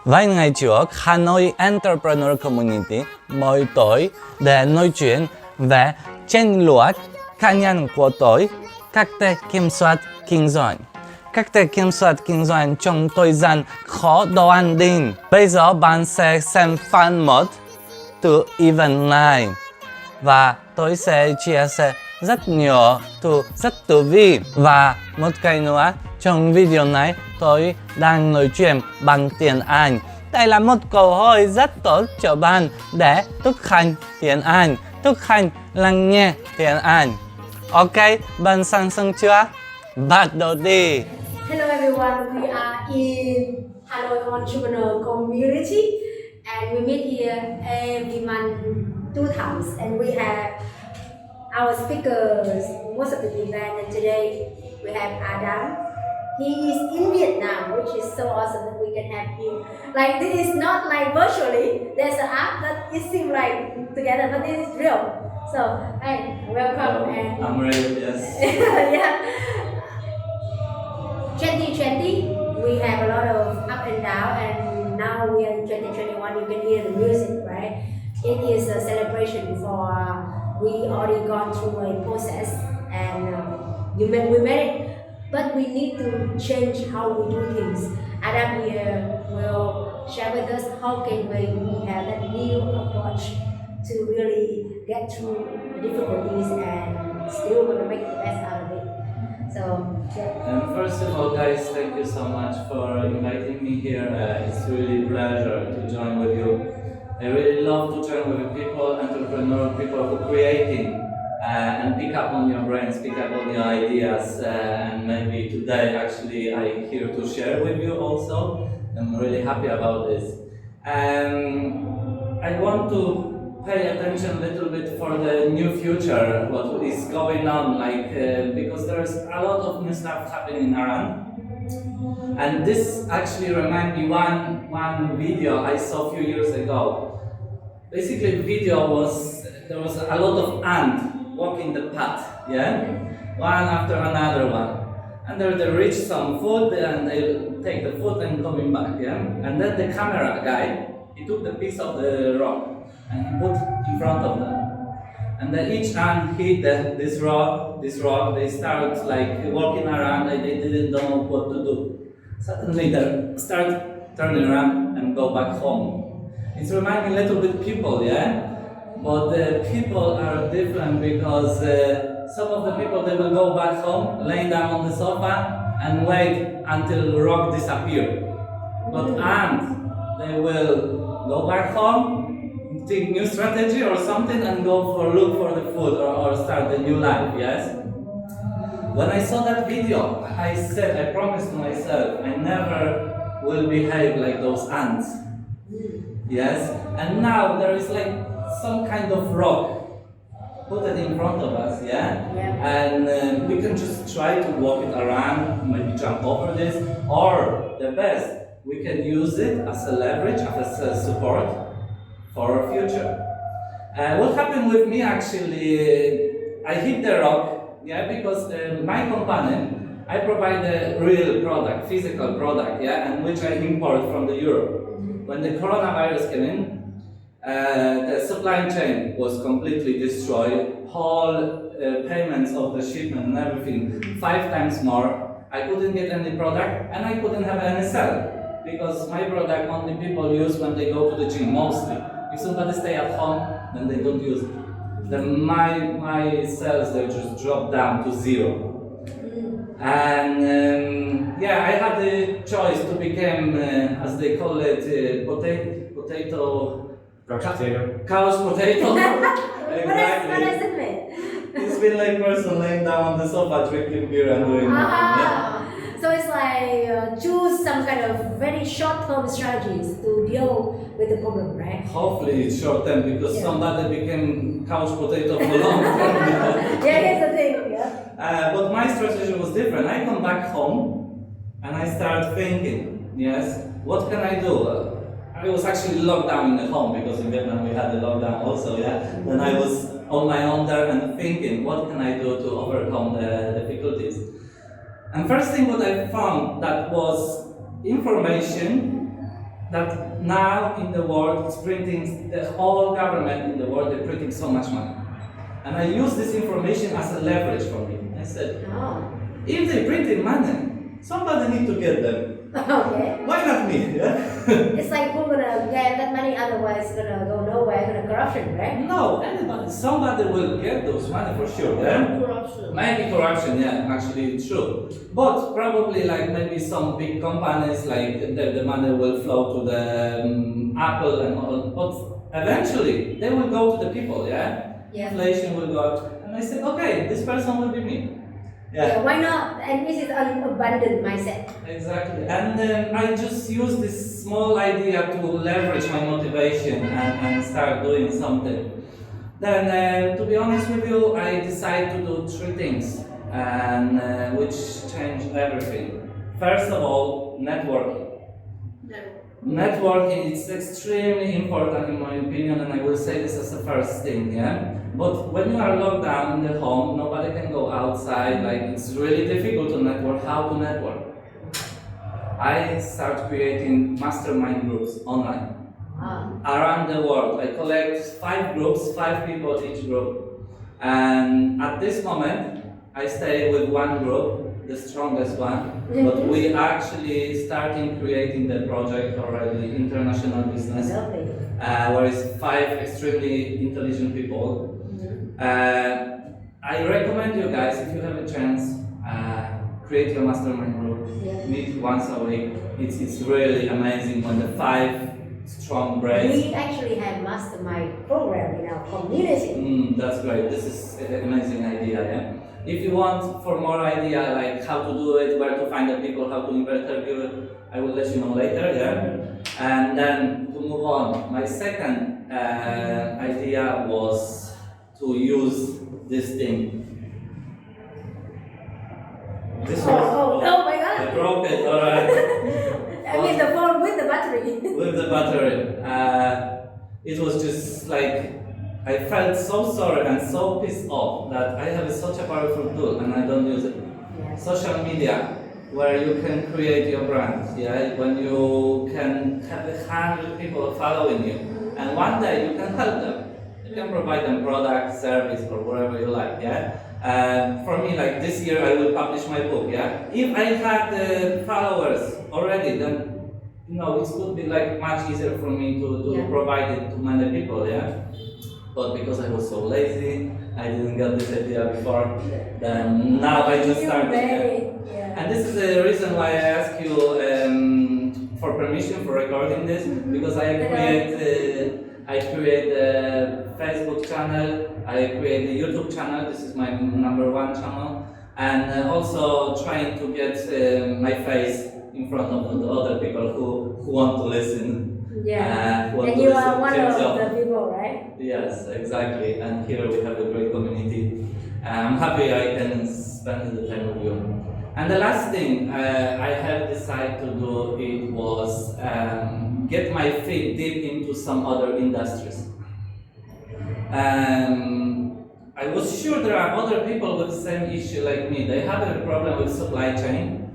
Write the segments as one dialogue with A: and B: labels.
A: Vài ngày trước, Hanoi Entrepreneurs Community mời tôi để nói chuyện về chiến lược cá nhân của tôi, các thể kiểm soát kinh doanh. Các thể kiểm soát kinh doanh trong thời gian khó đoán định. Bây giờ bạn sẽ xem phần 1 từ event này và tôi sẽ chia sẻ rất nhiều từ rất thú vị. Và một cái nữa, trong video này tôi đang nói chuyện bằng tiếng Anh. Đây là một câu hỏi rất tốt cho bạn để thực hành tiếng Anh, thực hành lắng nghe tiếng Anh. Ok, bạn sẵn sàng chưa? Bắt đầu đi!
B: Hello everyone, we are in Hanoi Entrepreneurs Community and we meet here every month 2 times and we have our speakers most of the event and today we have Adam. He is in Vietnam, which is so awesome that we can have him. Like this is not like virtually, there's an app that it seems like together but this is real. So, hey, welcome and
A: I'm ready, yes.
B: yeah. 2020, we have a lot of up and down, and now we are in 2021. You can hear the music, right? It is a celebration for we already gone through a process, and we made it. But we need to change how we do things. Adam here will share with us how can we have that new approach to really get through the difficulties and still gonna make the best out of it. So, yeah.
A: And first of all, guys, thank you so much for inviting me here. It's really a pleasure to join with you. I really love to join with people, entrepreneur people who are creating and pick up on your brains, pick up on your ideas. And maybe today, actually, I'm here to share with you also. I'm really happy about this. I want to pay attention a little bit for the new future, what is going on, because there's a lot of new stuff happening around. And this actually reminds me one video I saw a few years ago. Basically, the video was, there was a lot of ants walking the path, yeah? One after another one. And they reach some food and they take the food and coming back, yeah? And then the camera guy, he took the piece of the rock and he put in front of them. And then each ant hit this rock, they start like walking around and they didn't know what to do. Suddenly they start turning around and go back home. It's reminding a little bit people, yeah? But the people are different because some of the people, they will go back home, lay down on the sofa and wait until the rock disappears. But ants, they will go back home, take new strategy or something and look for the food or start a new life, yes? When I saw that video, I promised myself I never will behave like those ants. Yes? And now there is like some kind of rock put it in front of us, yeah? And we can just try to walk it around, maybe jump over this, or the best, we can use it as a leverage, as a support for our future. What happened with me actually, I hit the rock, yeah, because my company, I provide a real product, physical product, yeah, and which I import from the Europe. When the coronavirus came in, the supply chain was completely destroyed, whole payments of the shipment and everything 5 times more. I couldn't get any product and I couldn't have any sell. Because my product only people use when they go to the gym, mostly. If somebody stay at home, then they don't use it. Then my sales, they just drop down to 0. And yeah, I had the choice to become, as they call it, potato... Couch potato.
B: Exactly. What does it mean?
A: It's been like person laying down on the sofa drinking beer and doing yeah.
B: So it's like choose some kind of very short-term strategies to deal with the problem, right?
A: Hopefully it's short term because somebody became couch potato for long term.
B: Yeah, here's the thing. Yeah.
A: But my strategy was different. I come back home and I start thinking, yes, what can I do? I was actually locked down in the home because in Vietnam we had the lockdown also, yeah. Then I was on my own there and thinking, what can I do to overcome the difficulties? And first thing what I found that was information that now in the world it's printing, the whole government in the world, they're printing so much money. And I use this information as a leverage for me. I said, if they printed money, somebody need to get them.
B: Okay.
A: Why not me? Yeah?
B: It's like who's gonna get that money, otherwise it's gonna go nowhere, gonna corruption, right?
A: No, anybody, somebody will get those money for sure. Yeah?
C: Corruption.
A: Maybe corruption, yeah, actually it's true. But probably like maybe some big companies, like the money will flow to the Apple and all, but eventually they will go to the people, yeah?
B: Yeah.
A: Inflation will go up. And I said, okay, this person will be me.
B: Yeah, why not? And this is an abundant mindset.
A: Exactly. And I just use this small idea to leverage my motivation and start doing something. Then, to be honest with you, I decided to do 3 things, and which changed everything. First of all, networking. Networking is extremely important in my opinion, and I will say this as the first thing, yeah? But when you are locked down in the home, nobody can go outside, like it's really difficult to network. How to network? I start creating mastermind groups online. Around the world. I collect 5 groups, 5 people each group. And at this moment, I stay with one group, the strongest one, but we actually starting creating the project already, international business, where it's 5 extremely intelligent people. I recommend you guys, if you have a chance, create your mastermind group, meet once a week. It's really amazing when the 5 strong brains.
B: We actually have mastermind program in our community.
A: That's great. This is an amazing idea, yeah? If you want for more idea, like how to do it, where to find the people, how to interview it, I will let you know later, yeah? And then to move on, my second idea was to use this thing. This
B: Oh my
A: I
B: god!
A: broke it, alright.
B: I mean the phone with the battery.
A: With the battery. It was just like, I felt so sorry and so pissed off that I have such a powerful tool and I don't use it. Social media, where you can create your brand, yeah? When you can have 100 people following you, and one day you can help them. You can provide them product, service, or whatever you like, yeah? For me, like this year, I will publish my book, yeah? If I had followers already, then, you know, it would be like much easier for me to provide it to many people, yeah? But because I was so lazy, I didn't get this idea before, then now I just started. And this is the reason why I ask you for permission for recording this, because I create a Facebook channel, I create a YouTube channel, this is my #1 channel, and also trying to get my face in front of the other people who want to listen.
B: And you are one of the people, right?
A: Yes, exactly. And here we have a great community. I'm happy I can spend the time with you. And the last thing I have decided to do it was get my feet deep into some other industries. I was sure there are other people with the same issue like me. They have a problem with supply chain.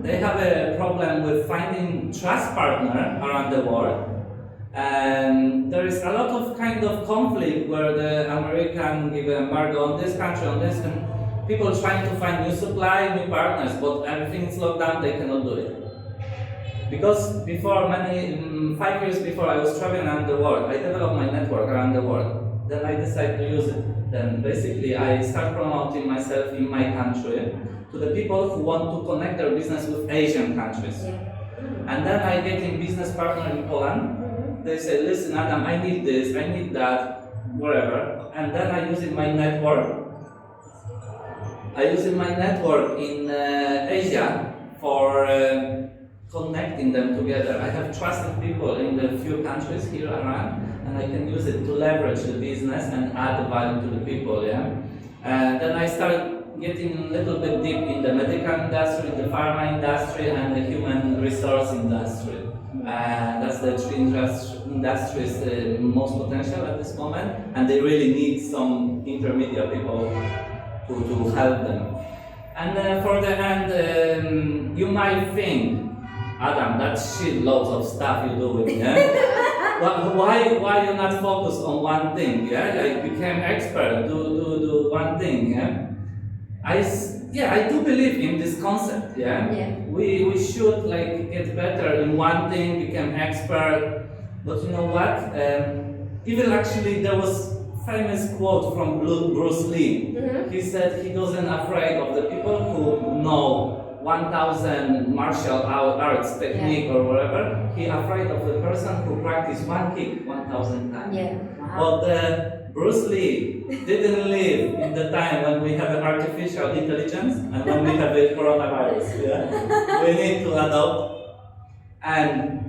A: They have a problem with finding trust partner around the world. And there is a lot of kind of conflict where the American give an embargo on this country, on this, and people trying to find new supply, new partners, but everything is locked down, they cannot do it. Because before 5 years before I was traveling around the world, I developed my network around the world. Then I decided to use it. Then basically I start promoting myself in my country to the people who want to connect their business with Asian countries. And then I get a business partner in Poland. They say, listen Adam, I need this, I need that, whatever. And then I use in my network. I use in my network in Asia for connecting them together. I have trusted people in the few countries here around, and I can use it to leverage the business and add value to the people, yeah? And then I started getting a little bit deep in the medical industry, the pharma industry, and the human resource industry. That's the 3 industries most potential at this moment, and they really need some intermediate people to help them. And for the end, you might think Adam, that's shitloads of stuff you do, yeah? Why you not focus on one thing, yeah? Like become expert, do one thing, yeah? I do believe in this concept, yeah?
B: Yeah.
A: We should like get better in one thing, become expert, but you know what? Even actually there was famous quote from Bruce Lee.
B: Mhm.
A: He said he wasn't afraid of the people who know 1,000 martial arts technique or whatever. He afraid of the person who practice one kick 1,000 times.
B: Yeah. Wow.
A: But Bruce Lee didn't live in the time when we have artificial intelligence and when we have the coronavirus. Yeah? We need to adopt. And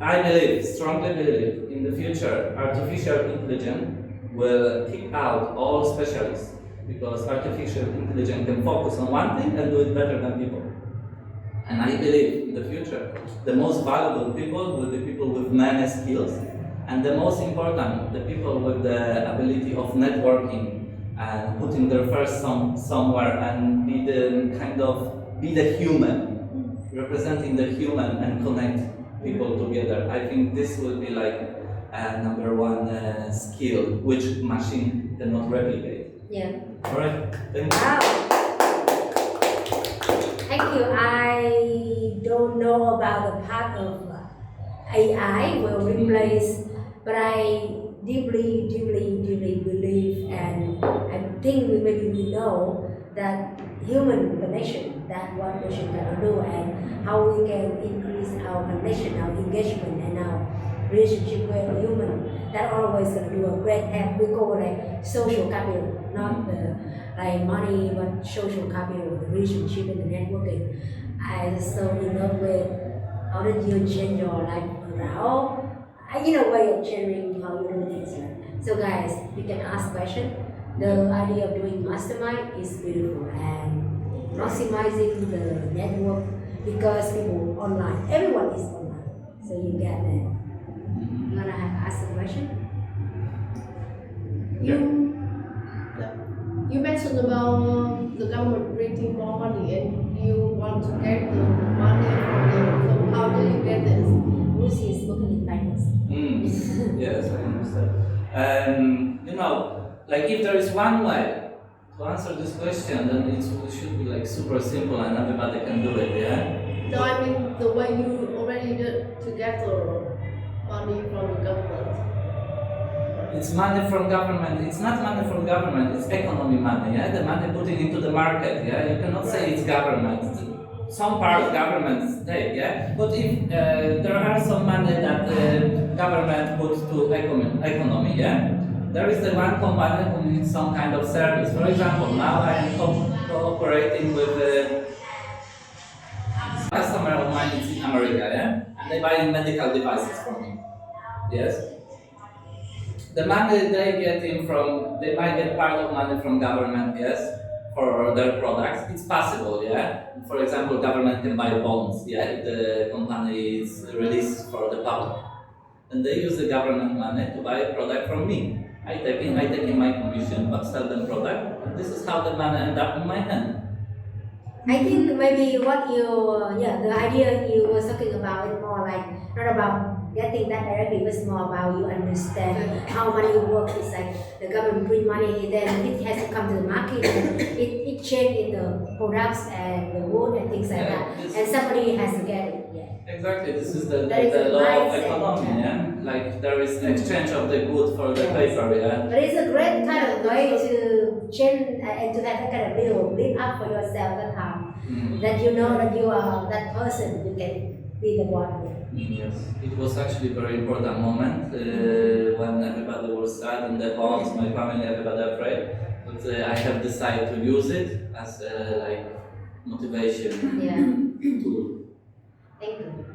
A: I believe, strongly believe, in the future, artificial intelligence will kick out all specialists because artificial intelligence can focus on one thing and do it better than people. And I believe in the future, the most valuable people will be people with many skills, and the most important, the people with the ability of networking and putting their first somewhere and be the human, representing the human and connect people together. I think this will be like number one skill which machine cannot replicate.
B: Yeah.
A: All right, thank you.
B: Wow. Thank you. I don't know about the part of AI will replace, but I deeply believe, and I think we know that human connection, that what we should do, and how we can increase our connection, our engagement, and our relationship with human. That always gonna do a great help. We call like social capital, not the like money, but social capital, the relationship and the networking. I so in love with how did you change your life around? In a way of changing how you do things. Right? So guys, you can ask question. The idea of doing mastermind is beautiful and maximizing the network because people online, everyone is online. So you get that. You wanna ask a question?
C: You mentioned about the government printing more money and you want to get the money from them. So how do you get this?
B: Lucy is working in finance.
A: Yes, I understand. Like if there is one way to answer this question, then it should be like super simple and everybody can do it, yeah?
C: No, I mean the way you already did to get the money from the government.
A: It's money from government. It's not money from government. It's economy money. Yeah, the money putting into the market. Yeah, you cannot say it's government. Some part of government take. Yeah, but if there are some money that the government puts to economy. Yeah, there is the one company who needs some kind of service. For example, now I am cooperating with a customer of mine is in America. Yeah, and they buy medical devices from me. Yes. The money they get they might get part of money from government, yes, for their products. It's possible, yeah. For example, government can buy bonds, yeah, if the company is released for the public. And they use the government money to buy a product from me. I take in my commission, but sell them product, and this is how the money end up in my hand.
B: I think maybe what the idea you were talking about is more like not about getting that directly, but more about you understand how money works. It's like the government print money, then it has to come to the market, and it change in the products and the wood and things like that, and somebody has to get it. Yeah.
A: Exactly, this is the
B: That is the
A: law of
B: mindset,
A: economy, yeah? Like there is exchange of the good for the paper, yeah?
B: But it's a great kind of way to change and to have a kind of build up for yourself that time. That you know that you are that person, you can be the one.
A: Yes, it was actually a very important moment when everybody was sad in the homes, my family, everybody afraid. But I have decided to use it as like motivation tool.
B: Thank you.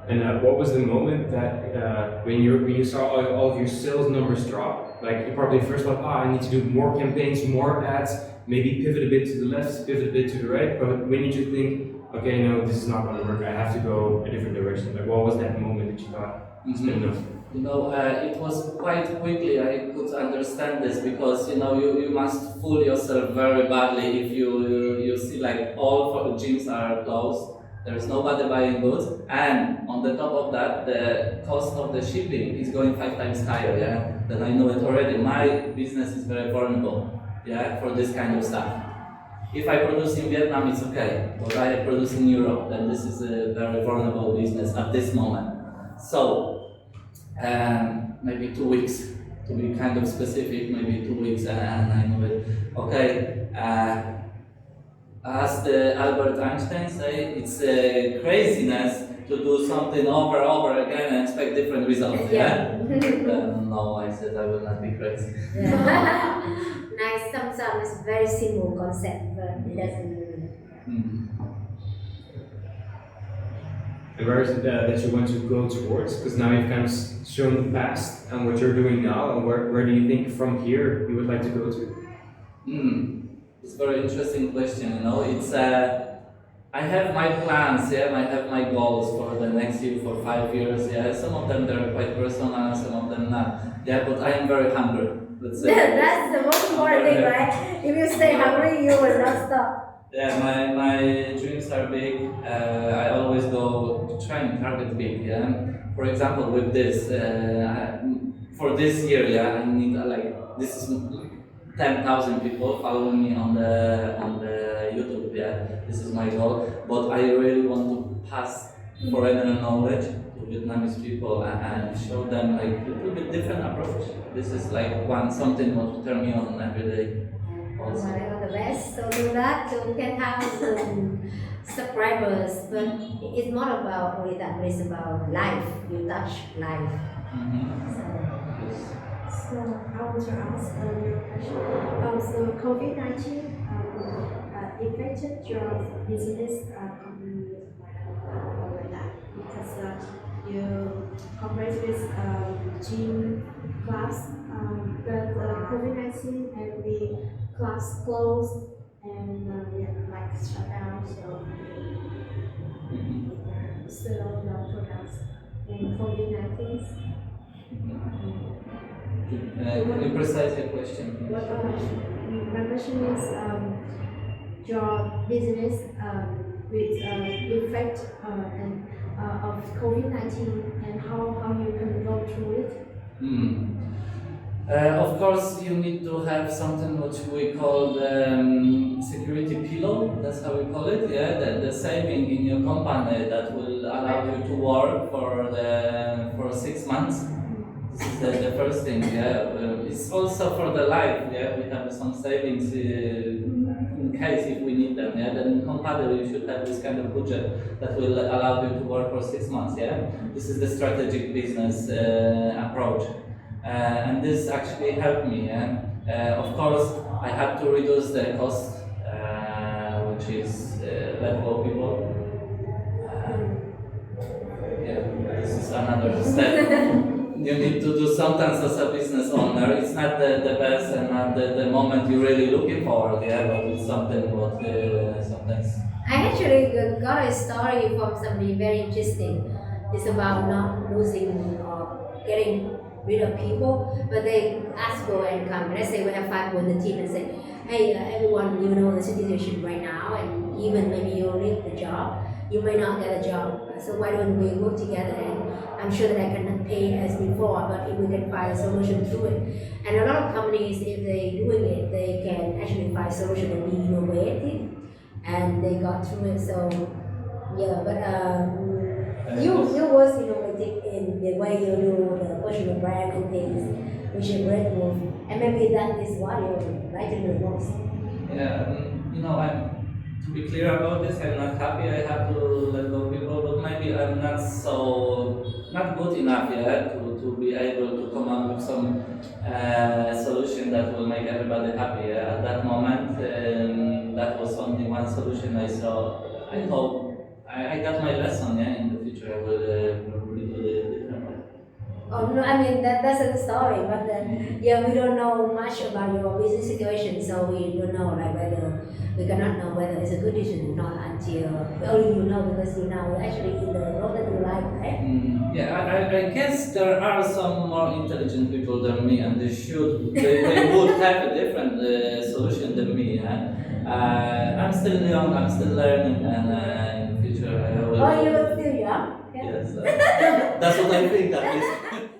D: And what was the moment that when you saw all of your sales numbers drop? Like you probably first thought, I need to do more campaigns, more ads, maybe pivot a bit to the left, pivot a bit to the right. But when did you think, okay, no, this is not going to work, I have to go a different direction? Like what was that moment that you thought, it's been enough?
A: It was quite quickly I could understand this because you must fool yourself very badly if you see like all for the gyms are closed There is nobody buying goods, and on the top of that, the cost of the shipping is going 5 times higher. Yeah, then I know it already. My business is very vulnerable. Yeah, for this kind of stuff. If I produce in Vietnam, it's okay. But I produce in Europe, then this is a very vulnerable business at this moment. So, maybe 2 weeks, to be kind of specific, maybe 2 weeks, and I know it. Okay, as the Albert Einstein say, it's craziness to do something over again and expect different results. Yeah. No, I said I will not be crazy.
B: Nice. Sometimes it's very simple concept, but it doesn't.
D: And where is it that you want to go towards? Because now you've kind of shown the past and what you're doing now, and where do you think from here you would like to go to?
A: It's a very interesting question. You know, it's I have my plans. Yeah, I have my goals for the next year, for 5 years. Yeah, some of them they're quite personal, some of them not. Yeah, but I am very hungry. Let's say.
B: That's the most important thing, right? If you stay hungry, you will not stop.
A: Yeah, my dreams are big. I always go try and target big. Yeah. For example, with this, for this year, yeah, I need this is like 10,000 people following me on the YouTube. Yeah, this is my goal. But I really want to pass foreigner knowledge to Vietnamese people and show them like a little bit different approach. This is like something what will turn me on every day. Also.
B: All the best. So do that to 10,000 subscribers, but it's not about only that, but it's about life. You touch life.
E: So I want to ask your question. So COVID-19 affected your business like that because you cooperate with gym class, but COVID-19 and the class closed and like shut down, so sell the products in COVID-19.
A: Can you precise your question?
E: My question is your business with effect of COVID-19 and how you can go through it.
A: Of course, you need to have something which we call the security pillow. That's how we call it. Yeah, the saving in your company that will allow you to work for 6 months. This is the first thing. Yeah, it's also for the life. Yeah, we have some savings in case if we need them. Yeah, then in company you should have this kind of budget that will allow you to work for 6 months. Yeah, this is the strategic business approach. And this actually helped me. Of course, I had to reduce the cost, which is let go people. This is another step. You need to do sometimes as a business owner. It's not the best and not the moment you're really looking for. Yeah, but it's something what sometimes.
B: I actually got a story from somebody very interesting. It's about not losing or getting rid of people, but they ask go and come. Let's say we have 5 people in the team and say, hey, everyone, you know the situation right now, and even maybe you leave the job, you may not get a job. So why don't we work together? And I'm sure that I cannot pay as before, but if we can find a solution to it. And a lot of companies, if they're doing it, they can actually find a solution and be innovative, and they got through it. So yeah, but you was innovative in the way you do the personal brand and things, which is great move. And maybe that is what you like to do the most.
A: Yeah, to be clear about this, I'm not happy I have to let go people, but maybe I'm not good enough yet to be able to come up with some solution that will make everybody happy. At that moment, that was only one solution I saw. I hope I got my lesson. Yeah, in the future I will probably do it differently.
B: Oh no, I mean that's a story, but yeah, we don't know much about your business situation, so we don't know whether we cannot know whether it's a good decision or not until only you know because you now actually in the road that you like, right?
A: Yeah, I guess there are some more intelligent people than me, and they would have a different solution than me. I'm still young, I'm still learning, and in the future I
B: Oh, you are still young?
A: Yes, that's what I think at least.